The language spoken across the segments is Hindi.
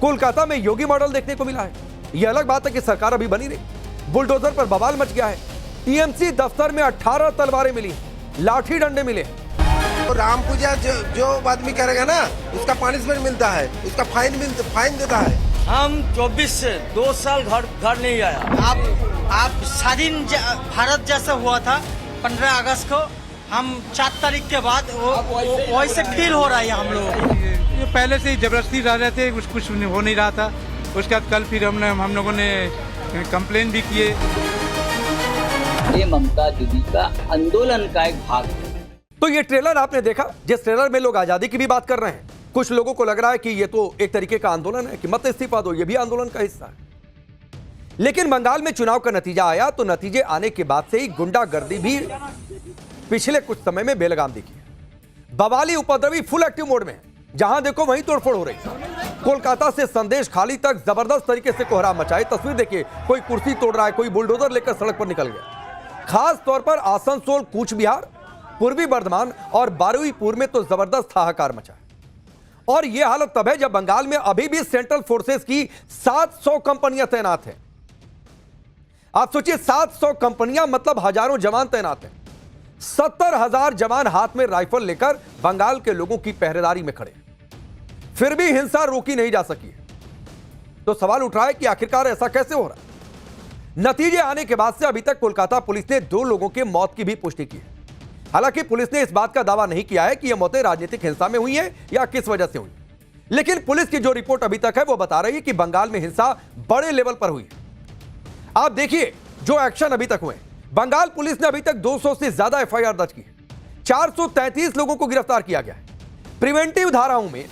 कोलकाता में योगी मॉडल देखने को मिला है। यह अलग बात है कि सरकार अभी बनी नहीं। बुलडोजर पर बवाल मच गया है। टीएमसी दफ्तर में 18 तलवारें मिली, लाठी डंडे मिले। तो राम पूजा जो आदमी करेगा ना, उसका पनिशमेंट मिलता है, उसका फाइन देता है। हम 24 से 2 साल घर नहीं आया। आप स्वाधीन भारत जैसा हुआ था 15 अगस्त को, हम 4 तारीख के बाद वैसे फील हो रहा है हम लोग। ये पहले से ही जबरदस्ती रह रहे थे, कुछ हो नहीं रहा था। उसके बाद कल फिर हम लोगों ने कंप्लेन भी किए। ये ममता दीदी का आंदोलन का एक भाग है। तो ये ट्रेलर आपने देखा, जिस ट्रेलर में लोग आजादी की भी बात कर रहे हैं। कुछ लोगों को लग रहा है कि ये तो एक तरीके का आंदोलन है कि मत इस्तीफा दो, ये भी आंदोलन का हिस्सा है। लेकिन बंगाल में चुनाव का नतीजा आया तो नतीजे आने के बाद से ही गुंडागर्दी भी पिछले कुछ समय में बेलगाम दिखी है। बवाली उपद्रवी फुल एक्टिव मोड में है। जहां देखो वहीं तोड़फोड़ हो रही है। कोलकाता से संदेश खाली तक जबरदस्त तरीके से कोहराम मचाए। तस्वीर देखिए, कोई कुर्सी तोड़ रहा है, कोई बुलडोजर लेकर सड़क पर निकल गया। खास तौर पर आसनसोल, कूच बिहार, पूर्वी बर्धमान और बारुईपुर में तो जबरदस्त हाहाकार मचा है। और यह हालत तब है जब बंगाल में अभी भी सेंट्रल फोर्सेस की 700 कंपनियां तैनात हैं। आप सोचिए, 700 कंपनियां मतलब हजारों जवान तैनात हैं। 70,000 जवान हाथ में राइफल लेकर बंगाल के लोगों की पहरेदारी में खड़े, फिर भी हिंसा रोकी नहीं जा सकी। तो सवाल उठ रहा है कि आखिरकार ऐसा कैसे हो रहा है। नतीजे आने के बाद से अभी तक कोलकाता पुलिस ने 2 लोगों के मौत की भी पुष्टि की है। हालांकि पुलिस ने इस बात का दावा नहीं किया है कि यह मौतें राजनीतिक हिंसा में हुई हैं या किस वजह से हुई। लेकिन पुलिस की जो रिपोर्ट अभी तक है वो बता रही है कि बंगाल में हिंसा बड़े लेवल पर हुई है। आप देखिए जो एक्शन अभी तक हुए। बंगाल पुलिस ने अभी तक 200 से ज्यादा एफआईआर दर्ज की है। 433 लोगों को गिरफ्तार किया गया है। प्रिवेंटिव धाराओं में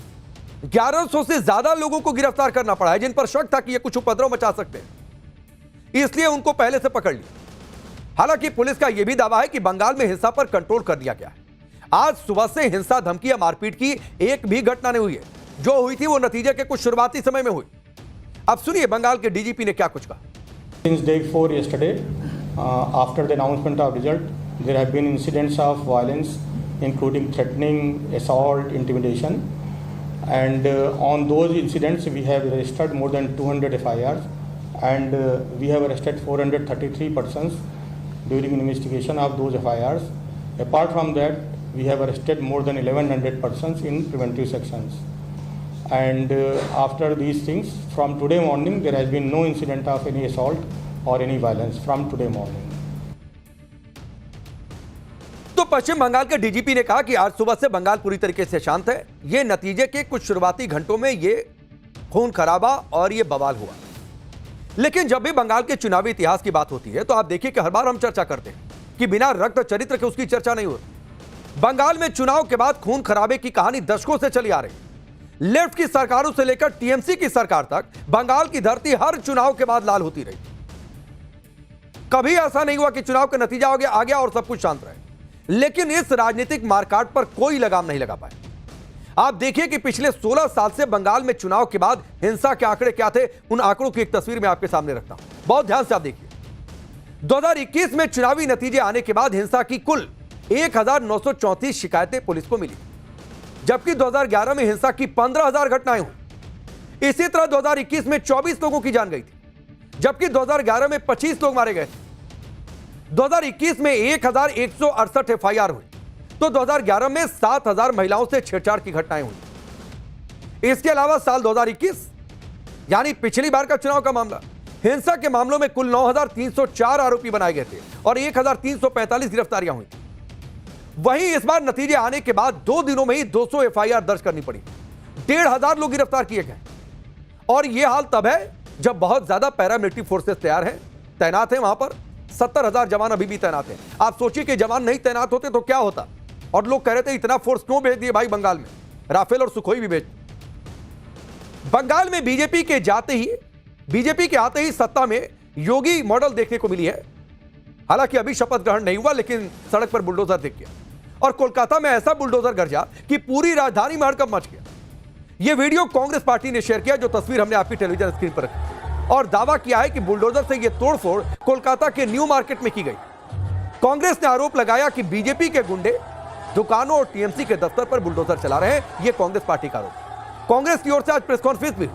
1100 से ज्यादा लोगों को गिरफ्तार करना पड़ा है, जिन पर शक था कि ये कुछ उपद्रव मचा सकते हैं, इसलिए उनको पहले से पकड़ लिया। हालांकि पुलिस का यह भी दावा है कि बंगाल में हिंसा पर कंट्रोल कर दिया गया है। आज सुबह से हिंसा, धमकी या मारपीट की एक भी घटना नहीं हुई है। जो हुई थी वो नतीजे के कुछ शुरुआती समय में हुई। अब सुनिए बंगाल के डीजीपी ने क्या कुछ कहा। Since day before yesterday, after the announcement of result, there have been incidents of violence, including threatening, assault, intimidation, and on those incidents we have registered more than 200 FIRs, and we have arrested 433 persons during investigation of those FIRs. Apart from that, we have arrested more than 1100 persons in preventive sections. And after these things, from today morning, there has been no incident of any assault or any violence from today morning. तो पश्चिम बंगाल के डीजीपी ने कहा कि आज सुबह से बंगाल पूरी तरीके से शांत है। ये नतीजे के कुछ शुरुआती घंटों में ये खून खराबा और ये बवाल हुआ। लेकिन जब भी बंगाल के चुनावी इतिहास की बात होती है तो आप देखिए कि हर बार हम चर्चा करते हैं कि बिना रक्त चरित्र के उसकी चर्चा नहीं होती। बंगाल में चुनाव के बाद खून खराबे की कहानी दशकों से चली आ रही है। लेफ्ट की सरकारों से लेकर टीएमसी की सरकार तक बंगाल की धरती हर चुनाव के बाद लाल होती रही। कभी ऐसा नहीं हुआ कि चुनाव का नतीजा आ गया और सब कुछ शांत रहे। लेकिन इस राजनीतिक मारकाट पर कोई लगाम नहीं लगा पाए। आप देखिए कि पिछले 16 साल से बंगाल में चुनाव के बाद हिंसा के आंकड़े क्या थे। उन आंकड़ों की एक तस्वीर मैं आपके सामने रखता हूं, बहुत ध्यान से आप देखिए। 2021 में चुनावी नतीजे आने के बाद हिंसा की कुल 1934 शिकायतें पुलिस को मिली, जबकि 2011 में हिंसा की 15,000 घटनाएं हुई। इसी तरह 2021 में 24 लोगों की जान गई थी, जबकि 2011 में 25 लोग मारे गए थे। 2021 में 1168 एफआईआर हुई, तो 2011 में 7,000 महिलाओं से छेड़छाड़ की घटनाएं हुई। इसके अलावा साल 2021 यानी पिछली बार का चुनाव का मामला, हिंसा के मामलों में कुल 9,304 आरोपी बनाए गए थे और 1,345 गिरफ्तारियां हुई। वहीं इस बार नतीजे आने के बाद 2 दिनों में ही 200 एफआईआर दर्ज करनी पड़ी। 1,500 लोग गिरफ्तार किए गए। और यह हाल तब है जब बहुत ज्यादा पैरामिलिट्री फोर्सेस तैनात हैं। वहां पर 70,000 जवान अभी भी तैनात हैं। आप सोचिए कि जवान नहीं तैनात होते तो क्या होता। और लोग कह रहे थे इतना फोर्स क्यों भेज दिए भाई बंगाल में, राफेल और सुखोई भी भेज। बंगाल में बीजेपी के आते ही सत्ता में योगी मॉडल देखने को मिली है। हालांकि अभी शपथ ग्रहण नहीं हुआ, लेकिन सड़क पर बुलडोजर दिख गया और कोलकाता में ऐसा बुलडोजर गरजा कि पूरी राजधानी में हड़कंप मच गया। यह वीडियो कांग्रेस पार्टी ने शेयर किया, जो तस्वीर हमने आपकी टेलीविजन स्क्रीन पर रखी, और दावा किया है कि बुलडोजर से यह तोड़फोड़ कोलकाता के न्यू मार्केट में की गई। कांग्रेस ने आरोप लगाया कि बीजेपी के गुंडे दुकानों और टीएमसी के दफ्तर पर बुलडोजर चला रहे हैं। यह कांग्रेस पार्टी का आरोप। कांग्रेस की ओर से आज प्रेस कॉन्फ्रेंस भी,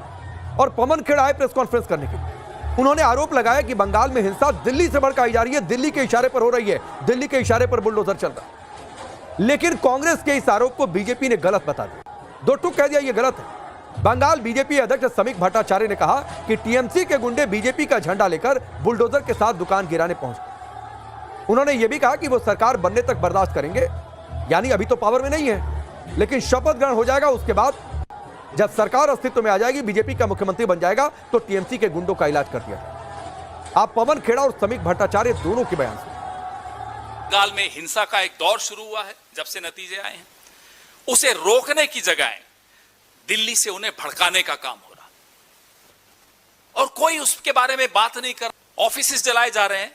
और पवन खेड़ा आए प्रेस कॉन्फ्रेंस करने के लिए। उन्होंने आरोप लगाया कि बंगाल में हिंसा दिल्ली से भड़काई जा रही है, दिल्ली के इशारे पर हो रही है, दिल्ली के इशारे पर बुलडोजर चल रहा है। लेकिन कांग्रेस के इस आरोप को बीजेपी ने गलत बता दिया, दो टूक कह दिया यह गलत है। बंगाल बीजेपी अध्यक्ष समीक भट्टाचार्य ने कहा कि टीएमसी के गुंडे बीजेपी का झंडा लेकर बुलडोजर के साथ दुकान गिराने पहुंच गए। उन्होंने यह भी कहा कि वो सरकार बनने तक बर्दाश्त करेंगे, यानी अभी तो पावर में नहीं है, लेकिन शपथ ग्रहण हो जाएगा, उसके बाद जब सरकार अस्तित्व में आ जाएगी, बीजेपी का मुख्यमंत्री बन जाएगा, तो टीएमसी के गुंडों का इलाज कर दिया जाएगा। आप पवन खेड़ा और समीक भट्टाचार्य दोनों के बयान सुनिए। बंगाल में हिंसा का एक दौर शुरू हुआ है, जब से नतीजे आए हैं, उसे रोकने की जगह दिल्ली से उन्हें भड़काने का काम हो रहा और कोई उसके बारे में बात नहीं कर। ऑफिसेस जलाए जा रहे हैं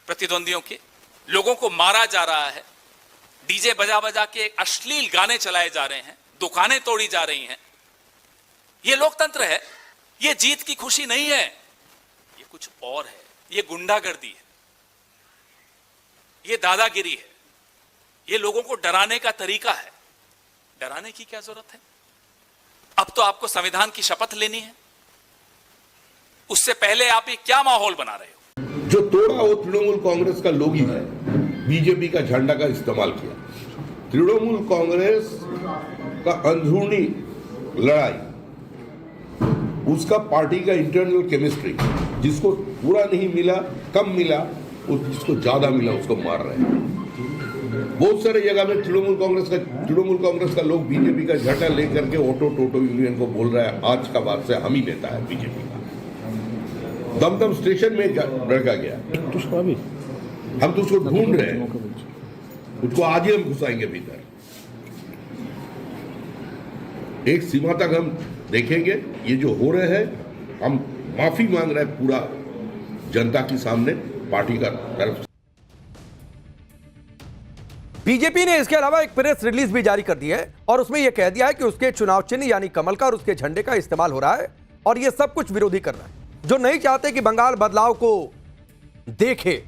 प्रतिद्वंदियों के, लोगों को मारा जा रहा है, डीजे बजा बजा के अश्लील गाने चलाए जा रहे हैं, दुकानें तोड़ी जा रही हैं। ये लोकतंत्र है, ये जीत की खुशी नहीं है, ये कुछ और है, ये गुंडागर्दी है, ये दादागिरी है, ये लोगों को डराने का तरीका है। डराने की क्या जरूरत है? अब तो आपको संविधान की शपथ लेनी है, उससे पहले आप ये क्या माहौल बना रहे हो? जो तोड़ा वो तृणमूल कांग्रेस का लोग ही है, बीजेपी का झंडा का इस्तेमाल किया। तृणमूल कांग्रेस का अंदरूनी लड़ाई, उसका पार्टी का इंटरनल केमिस्ट्री, जिसको पूरा नहीं मिला, कम मिला, और जिसको ज्यादा मिला उसको मार रहे हैं। बहुत सारे जगह में तृणमूल कांग्रेस का लोग बीजेपी का झंडा लेकर के ऑटो टोटो यूनियन को बोल रहा है आज का बाद से हम ही नेता है बीजेपी का। दमदम स्टेशन में लड़का गया, हम तो उसको ढूंढ रहे हैं, उसको आज ही हम घुसाएंगे भीतर। एक सीमा तक हम देखेंगे, ये जो हो रहे हैं, हम माफी मांग रहे हैं पूरा जनता के सामने, पार्टी का तरफ से। बीजेपी ने इसके अलावा एक प्रेस रिलीज भी जारी कर दी है और उसमें यह कह दिया है कि उसके चुनाव चिन्ह यानी कमल का और उसके झंडे का इस्तेमाल हो रहा है और यह सब कुछ विरोधी कर रहा है, जो नहीं चाहते कि बंगाल बदलाव को देखे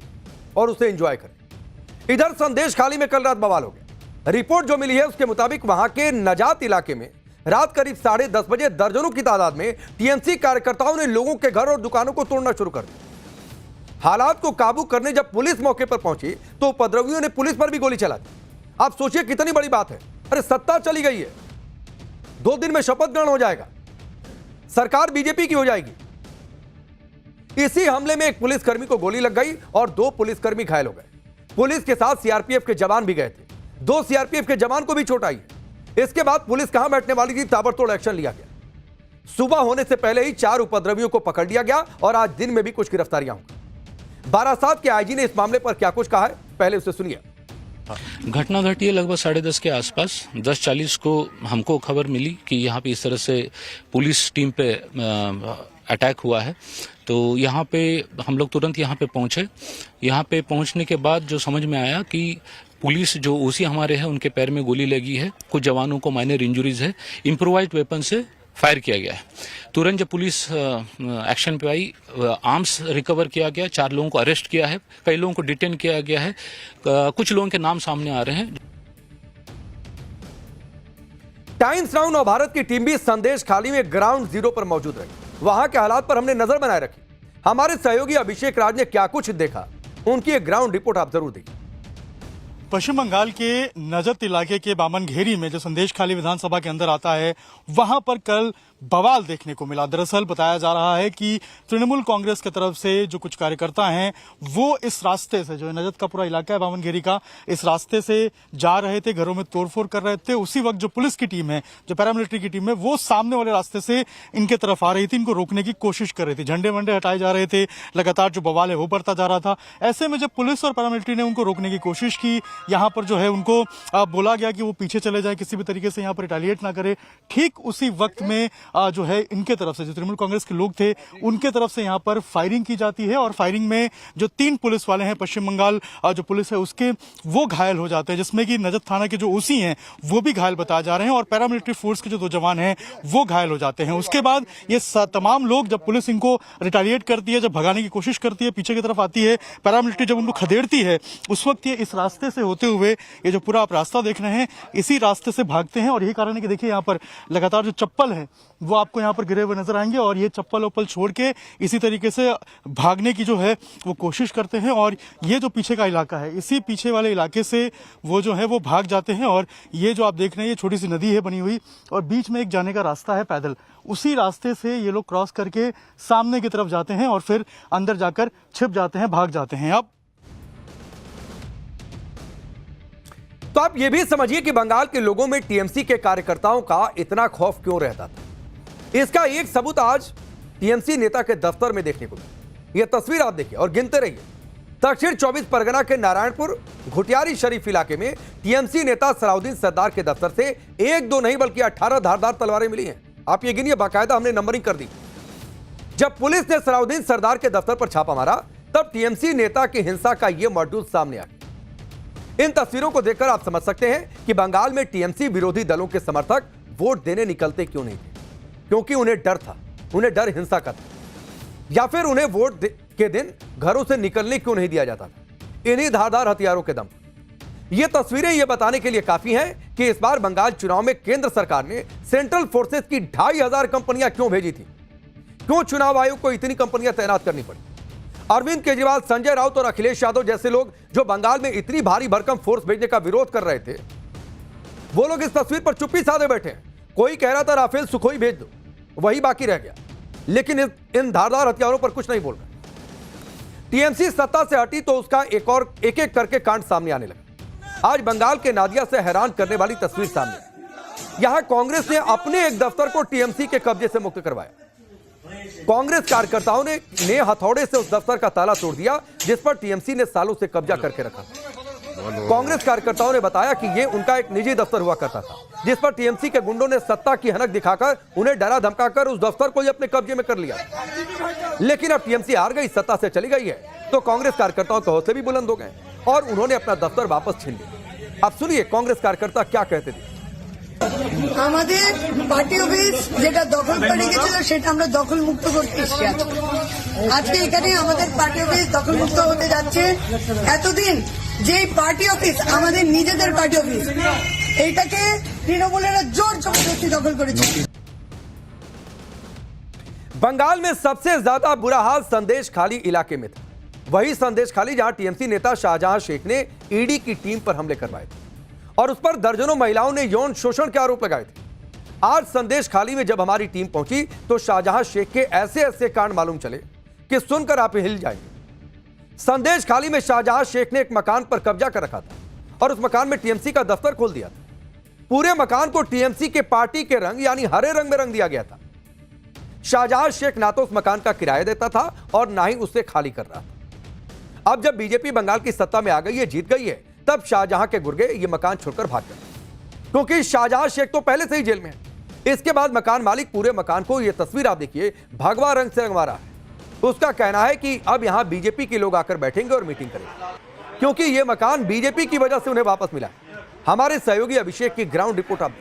और उसे एंजॉय करे। इधर संदेश खाली में कल रात बवाल हो गया। रिपोर्ट जो मिली है उसके मुताबिक वहां के नजात इलाके में रात करीब 10:30 बजे दर्जनों की तादाद में टीएमसी कार्यकर्ताओं ने लोगों के घर और दुकानों को तोड़ना शुरू कर दिया। हालात को काबू करने जब पुलिस मौके पर पहुंची तो उपद्रवियों ने पुलिस पर भी गोली चला दी। आप सोचिए कितनी बड़ी बात है। अरे सत्ता चली गई है, 2 दिन में शपथ ग्रहण हो जाएगा, सरकार बीजेपी की हो जाएगी। इसी हमले में एक पुलिसकर्मी को गोली लग गई और 2 पुलिसकर्मी घायल हो गए। पुलिस के साथ सीआरपीएफ के जवान भी गए थे, 2 सीआरपीएफ के जवान को भी चोट आई है। इसके बाद पुलिस कहां बैठने वाली थी, ताबड़तोड़ एक्शन लिया गया। सुबह होने से पहले ही 4 उपद्रवियों को पकड़ लिया गया और आज दिन में भी कुछ गिरफ्तारियां होंगी। बारासात के आईजी ने इस मामले पर क्या कुछ कहा है, पहले उसे सुनिए। घटना घटी है लगभग 10:30 के आसपास। 10:40 को हमको खबर मिली कि यहाँ पे इस तरह से पुलिस टीम पे अटैक हुआ है, तो यहाँ पे हम लोग तुरंत यहाँ पे पहुंचे। यहाँ पे पहुंचने के बाद जो समझ में आया कि पुलिस जो ओसी हमारे हैं उनके पैर में गोली लगी है, कुछ जवानों को माइनर इंजुरीज है, इम्प्रोवाइज्ड वेपन से फायर किया गया है। तुरंत जब पुलिस एक्शन पे आई, आर्म्स रिकवर किया गया, 4 लोगों को अरेस्ट किया है, कई लोगों को डिटेन किया गया है, कुछ लोगों के नाम सामने आ रहे हैं। टाइम्स नाउ नव भारत की टीम भी संदेश खाली में ग्राउंड जीरो पर मौजूद रही। वहां के हालात पर हमने नजर बनाए रखी। हमारे सहयोगी अभिषेक राज ने क्या कुछ देखा, उनकी एक ग्राउंड रिपोर्ट आप जरूर देखिए। पश्चिम बंगाल के नजत इलाके के बामनघेरी में जो संदेश खाली विधानसभा के अंदर आता है, वहां पर कल बवाल देखने को मिला। दरअसल बताया जा रहा है कि तृणमूल कांग्रेस की तरफ से जो कुछ कार्यकर्ता हैं वो इस रास्ते से, जो नजत का पूरा इलाका है बामनघेरी का, इस रास्ते से जा रहे थे, घरों में तोड़फोड़ कर रहे थे। उसी वक्त जो पुलिस की टीम है, जो पैरामिलिट्री की टीम है, वो सामने वाले रास्ते से इनके तरफ आ रही थी, इनको रोकने की कोशिश कर रही थी। झंडे वंडे हटाए जा रहे थे, लगातार जो बवाल है वो बढ़ता जा रहा था। ऐसे में जब पुलिस और पैरामिलिट्री ने उनको रोकने की कोशिश की, यहाँ पर जो है उनको बोला गया कि वो पीछे चले जाए, किसी भी तरीके से यहाँ पर रिटेलिएट ना करे। ठीक उसी वक्त में जो है इनके तरफ से, जो तृणमूल कांग्रेस के लोग थे, उनके तरफ से यहाँ पर फायरिंग की जाती है और फायरिंग में जो 3 पुलिस वाले हैं, पश्चिम बंगाल जो पुलिस है उसके, वो घायल हो जाते हैं, जिसमें कि नजत थाना के जो ओसी हैं वो भी घायल बताए जा रहे हैं और पैरामिलिट्री फोर्स के जो 2 जवान हैं वो घायल हो जाते हैं। उसके बाद ये तमाम लोग, जब पुलिस इनको रिटेलिएट करती है, जब भगाने की कोशिश करती है, पीछे की तरफ आती है, पैरामिलिट्री जब उनको खदेड़ती है, उस वक्त ये इस रास्ते से होते हुए, ये जो पूरा आप रास्ता देख रहे हैं, इसी रास्ते से भागते हैं। और यही कारण है कि देखिए यहाँ पर लगातार जो चप्पल है वो आपको यहाँ पर गिरे हुए नजर आएंगे और ये चप्पल वप्पल छोड़ के इसी तरीके से भागने की जो है वो कोशिश करते हैं। और ये जो पीछे का इलाका है, इसी पीछे वाले इलाके से वो जो है वो भाग जाते हैं। और ये जो आप देख रहे हैं, ये छोटी सी नदी है बनी हुई और बीच में एक जाने का रास्ता है पैदल, उसी रास्ते से ये लोग क्रॉस करके सामने की तरफ जाते हैं और फिर अंदर जाकर छिप जाते हैं, भाग जाते हैं। अब तो आप ये भी समझिए कि बंगाल के लोगों में टीएमसी के कार्यकर्ताओं का इतना खौफ क्यों रहता था। इसका एक सबूत आज टीएमसी नेता के दफ्तर में देखने को मिला। यह तस्वीर आप देखिए और गिनते रहिए। दक्षिण 24 परगना के नारायणपुर घुटियारी शरीफ इलाके में टीएमसी नेता सलाउद्दीन सरदार के दफ्तर से एक दो नहीं बल्कि 18 धारदार तलवारें मिली हैं। आप ये गिनिए, बाकायदा हमने नंबरिंग कर दी। जब पुलिस ने सलाउद्दीन सरदार के दफ्तर पर छापा मारा तब टीएमसी नेता की हिंसा का यह मॉड्यूल सामने आया। इन तस्वीरों को देखकर आप समझ सकते हैं कि बंगाल में टीएमसी विरोधी दलों के समर्थक वोट देने निकलते क्यों नहीं थे। क्योंकि उन्हें डर था, उन्हें डर हिंसा का था, या फिर उन्हें वोट के दिन घरों से निकलने क्यों नहीं दिया जाता था, इन्हीं धारदार हथियारों के दम। ये तस्वीरें यह बताने के लिए काफी हैं कि इस बार बंगाल चुनाव में केंद्र सरकार ने सेंट्रल फोर्सेस की 2500 कंपनियां क्यों भेजी थी, क्यों चुनाव आयोग को इतनी कंपनियां तैनात करनी पड़ी। अरविंद केजरीवाल, संजय राउत और अखिलेश यादव जैसे लोग जो बंगाल में इतनी भारी भरकम फोर्स भेजने का विरोध कर रहे थे, वो लोग इस तस्वीर पर चुप्पी साधे बैठे हैं। कोई कह रहा था राफेल सुखोई भेज दो, वही बाकी रह गया, लेकिन इन धारदार हथियारों पर कुछ नहीं बोल रहे। टीएमसी सत्ता से हटी तो उसका एक एक करके कांड सामने आने लगा। आज बंगाल के नादिया से हैरान करने वाली तस्वीर सामने। यहां कांग्रेस ने अपने एक दफ्तर को टीएमसी के कब्जे से मुक्त करवाया। कांग्रेस कार्यकर्ताओं ने हथौड़े से उस दफ्तर का ताला तोड़ दिया जिस पर टीएमसी ने सालों से कब्जा करके रखा। कांग्रेस कार्यकर्ताओं ने बताया कि यह उनका एक निजी दफ्तर हुआ करता था जिस पर टीएमसी के गुंडों ने सत्ता की हनक दिखाकर उन्हें डरा धमकाकर उस दफ्तर को ही अपने कब्जे में कर लिया। लेकिन अब टीएमसी हार गई, सत्ता से चली गई है, तो कांग्रेस कार्यकर्ताओं के हौसले भी बुलंद हो गए और उन्होंने अपना दफ्तर वापस छीन लिया। अब सुनिए कांग्रेस कार्यकर्ता क्या कहते थे। আমাদের পার্টি অফিস যেটা দখল করে গেছিল সেটা আমরা দখল মুক্ত করতে এসেছি আজকে এখানে আমাদের পার্টি অফিস দখল মুক্ত হতে যাচ্ছে। এতদিন যে পার্টি অফিস আমাদের নিজেদের পার্টি অফিস এইটাকে তৃণমূলেরা জোর জবরদস্তি দখল করেছে। बंगाल में सबसे ज्यादा बुरा हाल संदेश खाली इलाके में था। वही संदेश खाली जहां टीएमसी नेता शाहजहां शेख ने ईडी की टीम पर हमले करवाए थे और उस पर दर्जनों महिलाओं ने यौन शोषण के आरोप लगाए थे। आज संदेश खाली में जब हमारी टीम पहुंची तो शाहजहां शेख के ऐसे ऐसे कांड मालूम चले कि सुनकर आप हिल जाएंगे। संदेश खाली में शाहजहां शेख ने एक मकान पर कब्जा कर रखा था और उस मकान में टीएमसी का दफ्तर खोल दिया था। पूरे मकान को टीएमसी के पार्टी के रंग यानी हरे रंग में रंग दिया गया था। शाहजहां शेख ना तो उस मकान का किराया देता था और ना ही उसे खाली कर रहा था। अब जब बीजेपी बंगाल की सत्ता में आ गई है, जीत गई है, तब शाहजहां के गुर्गे ये मकान छोड़कर भाग गए क्योंकि शाहजहां शेख तो पहले से ही जेल में है। इसके बाद मकान मालिक पूरे मकान को, ये तस्वीर आप देखिए, भगवा रंग से रंगवा रहा है। उसका कहना है कि अब यहां बीजेपी के लोग आकर बैठेंगे और मीटिंग करेंगे क्योंकि यह मकान बीजेपी की वजह से उन्हें वापस मिला है। हमारे सहयोगी अभिषेक की ग्राउंड रिपोर्ट आप